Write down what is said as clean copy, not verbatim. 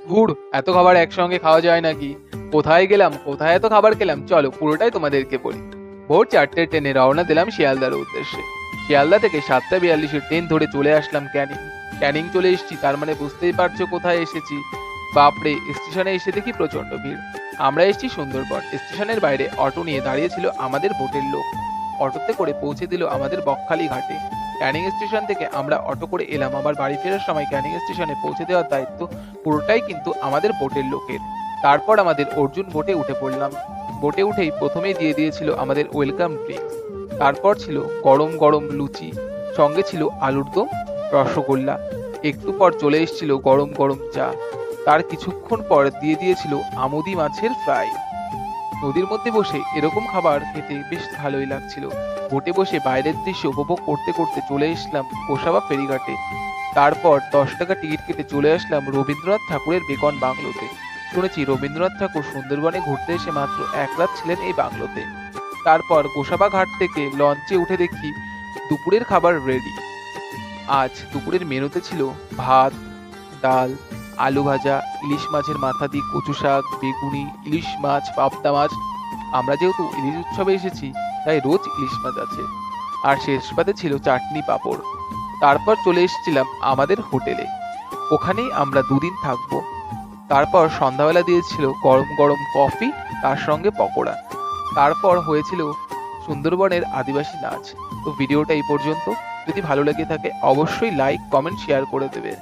ধুর, এত খাবার একসঙ্গে খাওয়া যায় নাকি? কোথায় গেলাম, কোথায় এত খাবার খেলাম, চলো পুরোটাই তোমাদেরকে বলি। ভোর 4টে ট্রেনে রওনা দিলাম শিয়ালদার উদ্দেশ্যে। শিয়ালদা থেকে 7:42 ট্রেন ধরে চলে আসলাম ক্যানিং। ক্যানিং চলে এসেছি, তার মানে বুঝতেই পারছো কোথায় এসেছি। বাপরে, স্টেশনে এসে দেখি প্রচন্ড ভিড়। আমরা এসেছি সুন্দরবন। স্টেশনের বাইরে অটো নিয়ে দাঁড়িয়েছিল আমাদের ভোটের লোক। অটোতে করে পৌঁছে দিল আমাদের বকখালি ঘাটে। ক্যানিং স্টেশন থেকে আমরা অটো করে এলাম। আবার বাড়ি ফেরার সময় ক্যানিং স্টেশনে পৌঁছে দেওয়ার দায়িত্ব পুরোটাই কিন্তু আমাদের বোটের লোকের। তারপর আমাদের অর্জুন বোটে উঠে পড়লাম। বোটে উঠেই প্রথমেই দিয়ে দিয়েছিল আমাদের ওয়েলকাম ড্রিঙ্কস। তারপর ছিল গরম গরম লুচি, সঙ্গে ছিল আলুর দম, রসগোল্লা। একটু পর চলে এসেছিল গরম গরম চা। তার কিছুক্ষণ পর দিয়ে দিয়েছিল আমুদি মাছের ফ্রাই। নদীর মধ্যে বসে এরকম খাবার খেতে বেশ ভালোই লাগছিল। বোটে বসে বাইরের দৃশ্য উপভোগ করতে করতে চলে এসলাম গোসাবা ফেরিঘাটে। তারপর 10 টাকা টিকিট কেটে চলে আসলাম রবীন্দ্রনাথ ঠাকুরের বেকন বাংলোতে। শুনেছি রবীন্দ্রনাথ ঠাকুর সুন্দরবনে ঘুরতে এসে মাত্র 1 রাত ছিলেন এই বাংলোতে। তারপর গোসাবা ঘাট থেকে লঞ্চে উঠে দেখি দুপুরের খাবার রেডি। আজ দুপুরের মেনুতে ছিল ভাত, ডাল, আলু ভাজা, ইলিশ মাছের মাথা দিয়ে কচু শাক, বেগুনি, ইলিশ মাছ, পাবদা মাছ। আমরা যেহেতু ইলিশ উৎসবে এসেছি, তাই রোজ ইলিশ মাছ আছে। আর শেষ পাতে ছিল চাটনি পাঁপড়। তারপর চলে এসেছিলাম আমাদের হোটেলে। ওখানেই আমরা দুদিন থাকবো। তারপর সন্ধ্যাবেলা দিয়েছিল গরম গরম কফি, তার সঙ্গে পকোড়া। তারপর হয়েছিল সুন্দরবনের আদিবাসী নাচ। তো ভিডিওটা এই পর্যন্ত। যদি ভালো লেগে থাকে অবশ্যই লাইক, কমেন্ট, শেয়ার করে দেবে।